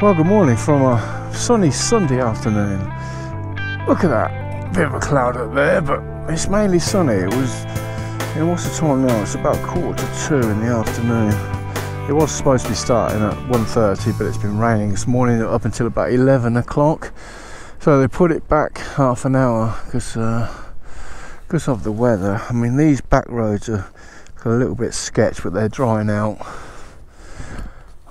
Well, good morning from a sunny Sunday afternoon. Look at that, bit of a cloud up there, but it's mainly sunny. It was, you know, what's the time now? It's about 1:45 in the afternoon. It was supposed to be starting at 1:30, but it's been raining this morning up until about 11 o'clock. So they put it back half an hour because of the weather. I mean, these back roads are a little bit sketch, but they're drying out.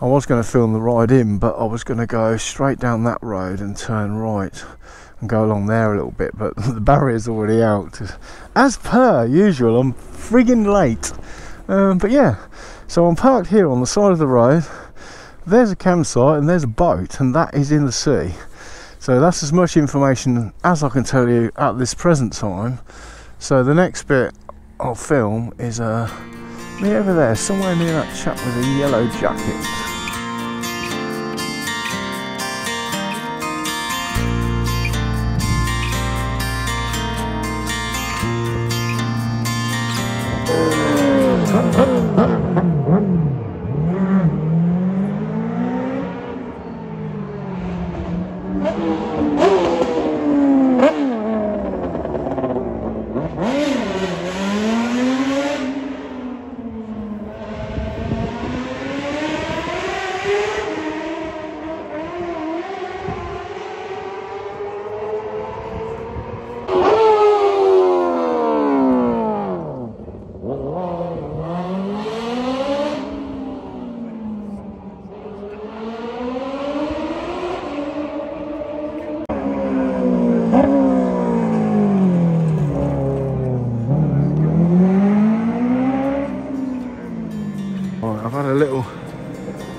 I was going to film the ride in, but I was going to go straight down that road and turn right and go along there a little bit, but the barrier's already out. As per usual, I'm friggin' late. But yeah, so I'm parked here on the side of the road. There's a campsite and there's a boat, and that is in the sea. So that's as much information as I can tell you at this present time. So the next bit I'll film is me over there, somewhere near that chap with a yellow jacket.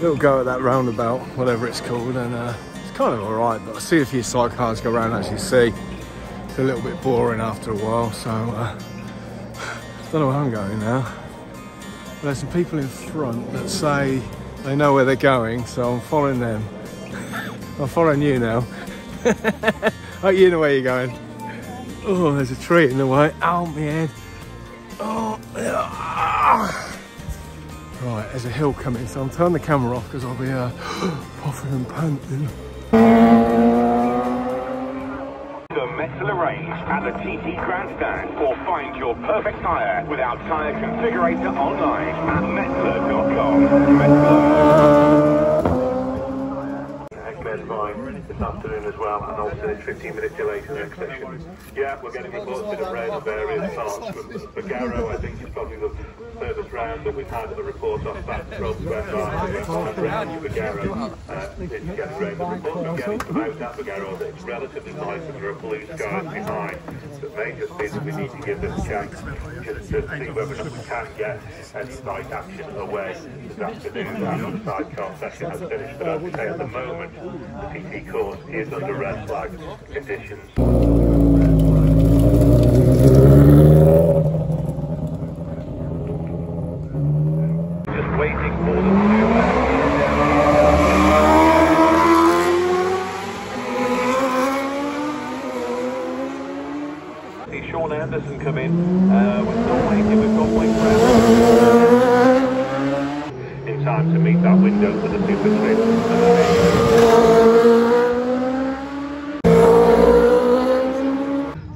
Little go at that roundabout, whatever it's called, and it's kind of alright, but I see a few sidecars go around. As you see, it's a little bit boring after a while, so don't know where I'm going now. But there's some people in front that say they know where they're going, so I'm following them. I'm following you now. Oh, you know where you're going. Oh, there's a tree in the way. Ow, my head. Oh, yeah. Right, there's a hill coming, so I'll turn the camera off because I'll be puffing and panting. The Metzeler range at the TT Grandstand, or find your perfect tyre with our tyre configurator online at Metzeler.com. This afternoon as well, and also 15-minute delay to the next session. Yeah, we're getting reports of rain of various parts. Bagaro, I think, is probably the furthest round that we've had of the report off that road where around Bagaro. It's getting rain. The reports we're getting from out that Bagaro that it's relatively nice and there are blue skies behind. So it may just be that we need to give this a chance just to see whether or not we can get any night action away this afternoon after the sidecar session has finished. But as I say, at the moment, the TT course is under red flag conditions. Just waiting for them to see Sean Anderson come in. We're still waiting, we've got Mike in time to meet that window for the super sprint.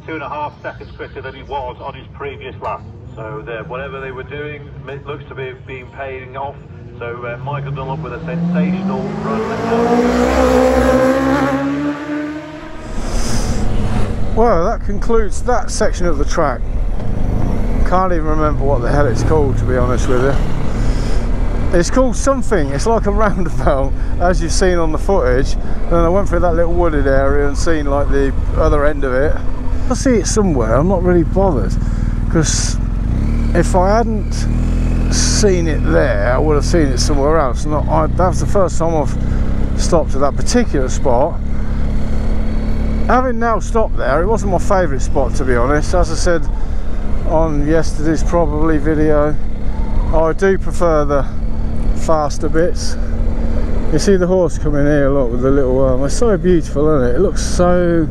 2.5 seconds quicker than he was on his previous lap. So whatever they were doing, it looks to be being paying off. So Michael Dunlop with a sensational run. Well, that concludes that section of the track. Can't even remember what the hell it's called, to be honest with you. It's called something, it's like a roundabout, as you've seen on the footage. And then I went through that little wooded area and seen like the other end of it. I see it somewhere, I'm not really bothered, because if I hadn't seen it there, I would have seen it somewhere else. That's the first time I've stopped at that particular spot. Having now stopped there, it wasn't my favourite spot, to be honest. As I said on yesterday's probably video, I do prefer the faster bits. You see the horse coming here, look, with the little arm. It's so beautiful, isn't it? It looks so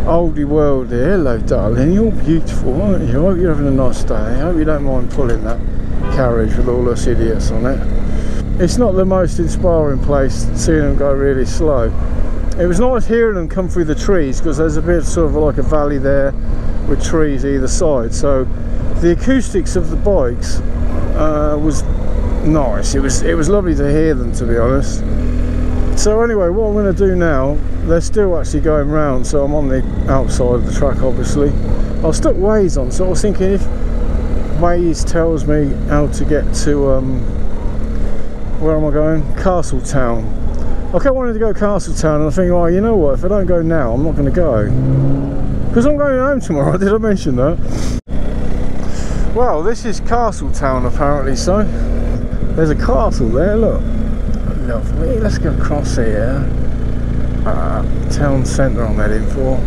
oldie worldy. Hello darling, you're beautiful, aren't you? I hope you're having a nice day. I hope you don't mind pulling that carriage with all us idiots on it. it's not the most inspiring place, seeing them go really slow. It was nice hearing them come through the trees, because there's a bit sort of like a valley there with trees either side, so the acoustics of the bikes was nice. It was lovely to hear them, to be honest. So anyway, what I'm going to do now, they're still actually going round, so I'm on the outside of the track obviously. I've stuck Waze on, so I was thinking if Waze tells me how to get to where am I going? Casletown. I kept wanting to go Casletown, and I think, oh, you know what, if I don't go now, I'm not going to go, because I'm going home tomorrow. Did I mention that? Well, this is Casletown apparently, so there's a castle there, look. Lovely. Let's go across here. Town centre I'm heading for.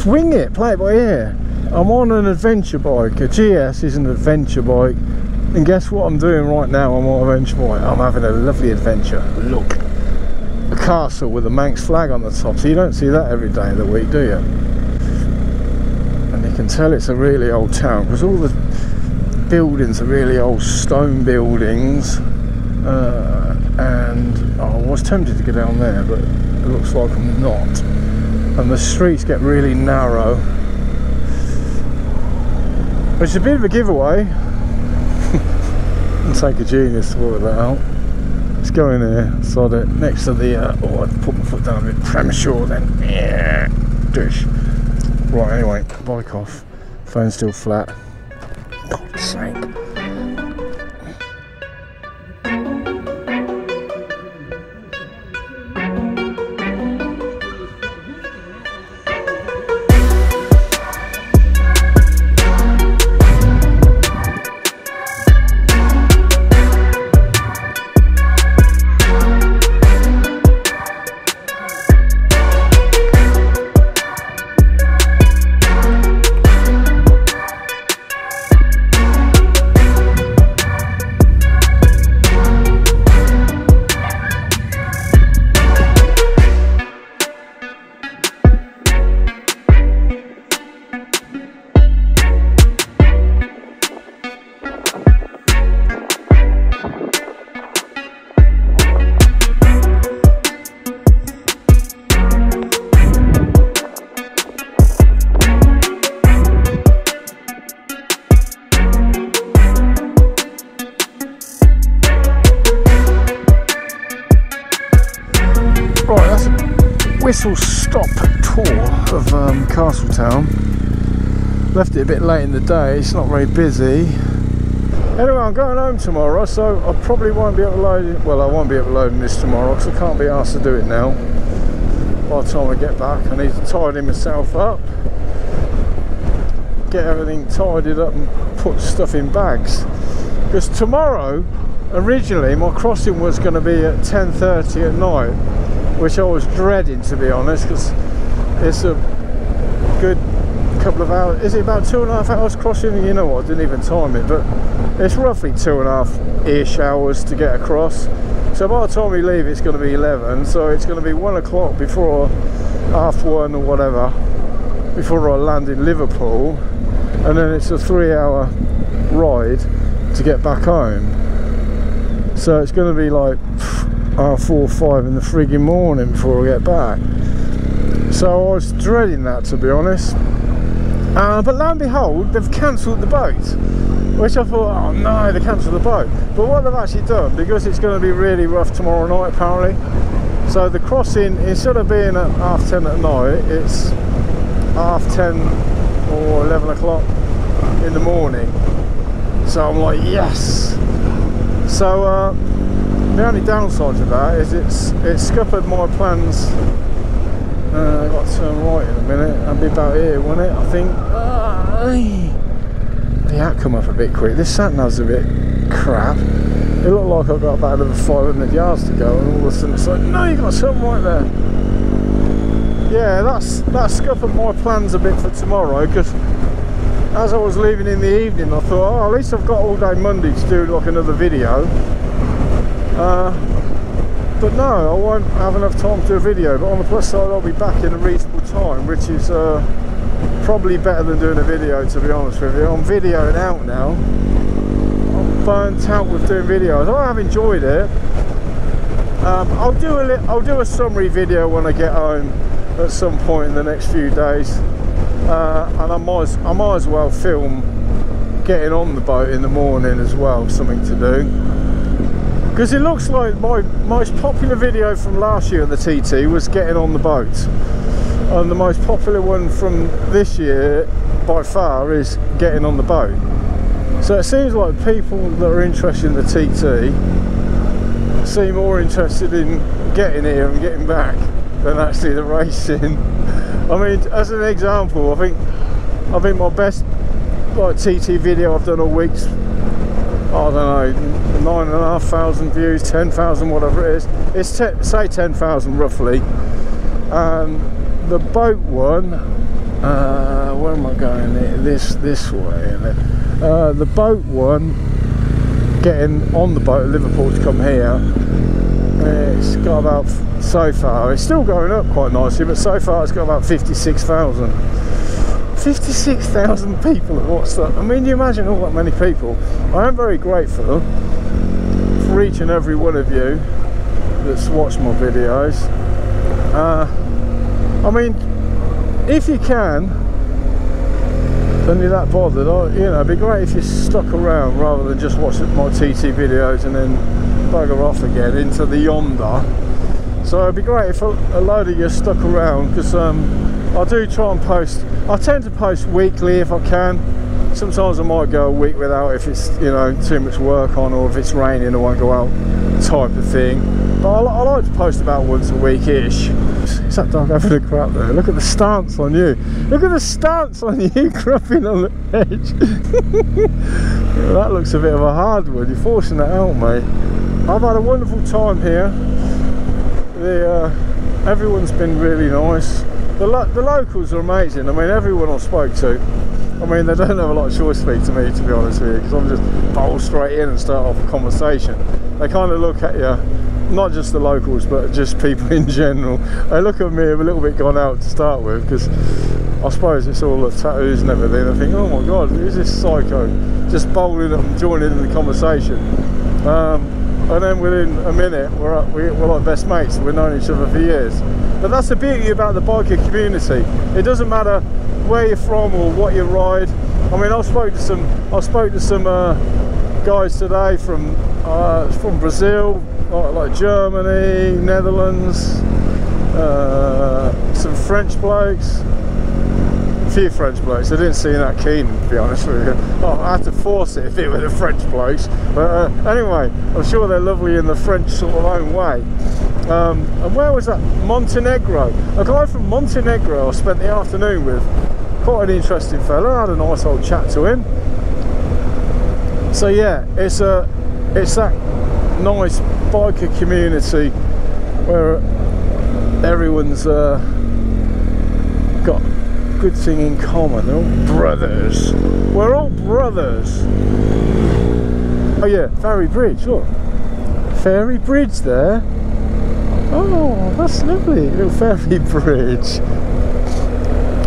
Wing it, play it by ear. I'm on an adventure bike. A GS is an adventure bike, and guess what I'm doing right now? I'm on an adventure bike. I'm having a lovely adventure. Look, a castle with a Manx flag on the top, so you don't see that every day of the week, do you? And you can tell it's a really old town, because all the buildings are really old stone buildings. And I was tempted to go down there, but it looks like I'm not. And the streets get really narrow, which is a bit of a giveaway. It'll take a genius to work that out. Let's go in here, sod it, next to the oh, I put my foot down a bit premature then. Yeah, dish. Right, anyway, bike off, phone still flat. God's sake. Whistle stop tour of Casletown. Left it a bit late in the day, it's not very busy. Anyway, I'm going home tomorrow, so I probably won't be uploading, well, I won't be uploading this tomorrow because I can't be asked to do it now. By the time I get back, I need to tidy myself up, get everything tidied up and put stuff in bags. Because tomorrow, originally, my crossing was going to be at 10:30 at night, which I was dreading, to be honest, because it's a good couple of hours. Is it about 2.5 hours crossing? You know what, I didn't even time it, but it's roughly 2.5-ish hours to get across. So by the time we leave, it's going to be 11, so it's going to be 1 o'clock before, half 1 or whatever, before I land in Liverpool, and then it's a 3-hour ride to get back home. So it's going to be like 4 or 5 in the frigging morning before I get back. So I was dreading that, to be honest. But lo and behold, they've cancelled the boat, which I thought, oh no, they cancelled the boat. But what they've actually done, because it's going to be really rough tomorrow night apparently, so the crossing, instead of being at 10:30 at night, it's 10:30 or 11 o'clock in the morning. So I'm like, yes. So the only downside to that is it's scuppered my plans. I've got to turn right in a minute. I'll be about here, won't it? I think. The hat come up a bit quick. This sat nav's a bit crap. It looked like I've got about another 500 yards to go, and all of a sudden it's like, no, you got to turn right there. Yeah, that's scuppered my plans a bit for tomorrow, because as I was leaving in the evening, I thought, oh, at least I've got all day Monday to do like another video. But no, I won't have enough time to do a video. But on the plus side, I'll be back in a reasonable time, which is probably better than doing a video, to be honest with you. I'm videoing out now. I'm burnt out with doing videos. I have enjoyed it, I'll do a summary video when I get home at some point in the next few days, and I might as well film getting on the boat in the morning as well, something to do, because it looks like my most popular video from last year at the TT was getting on the boat, and the most popular one from this year by far is getting on the boat. So it seems like people that are interested in the TT seem more interested in getting here and getting back than actually the racing. I mean, as an example, I think my best like TT video I've done all week's, I don't know, 9,500 views, 10,000, whatever it is. It's say 10,000 roughly. The boat one, where am I going? This way, isn't it? The boat one, getting on the boat at Liverpool to come here, it's got about, so far, it's still going up quite nicely, but so far it's got about 56,000. 56,000 people have watched that. I mean, you imagine all that many people. I am very grateful for each and every one of you that's watched my videos. I mean, if you can, and you're that bothered, you know, it'd be great if you stuck around rather than just watch my TT videos and then bugger off again into the yonder. So it'd be great if a load of you stuck around, because I do try and post. I tend to post weekly if I can. Sometimes I might go a week without if it's, you know, too much work on, or if it's raining I won't go out, type of thing. But I like to post about once a week-ish. Is that dog having a crap there? Look at the stance on you. Look at the stance on you, crapping on the edge. Yeah, that looks a bit of a hard one. You're forcing it out, mate. I've had a wonderful time here. Everyone's been really nice. The locals are amazing. I mean, everyone I spoke to, I mean, they don't have a lot of choice to speak to me, to be honest with you, because I'm just bowl straight in and start off a conversation. They kind of look at you, not just the locals, but just people in general. They look at me a little bit gone out to start with, because I suppose it's all the tattoos and everything. I think, oh my God, who's this psycho just bowling up and joining in the conversation? And then within a minute, we're like best mates. We've known each other for years. But that's the beauty about the biker community. It doesn't matter where you're from or what you ride. I mean, I spoke to some guys today from Brazil, like Germany, Netherlands, some French blokes. A few French blokes. I didn't seem that keen, to be honest with you. Oh, I had to force it if it were the French blokes. But anyway, I'm sure they're lovely in the French sort of own way. And where was that? Montenegro. A guy from Montenegro I spent the afternoon with. Quite an interesting fella. I had a nice old chat to him. So yeah, it's that nice biker community where everyone's got good thing in common. They're all brothers. We're all brothers. Oh yeah, Ferry Bridge, look. Ferry Bridge there. Oh, that's lovely. Little ferry bridge.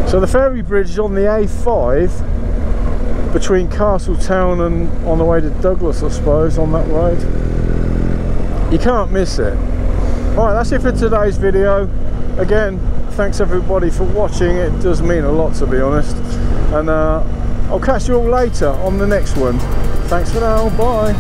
So the ferry bridge is on the A5 between Casletown and on the way to Douglas, I suppose, on that road. You can't miss it. Right, that's it for today's video. Again, thanks everybody for watching. It does mean a lot, to be honest. And I'll catch you all later on the next one. Thanks for now. Bye.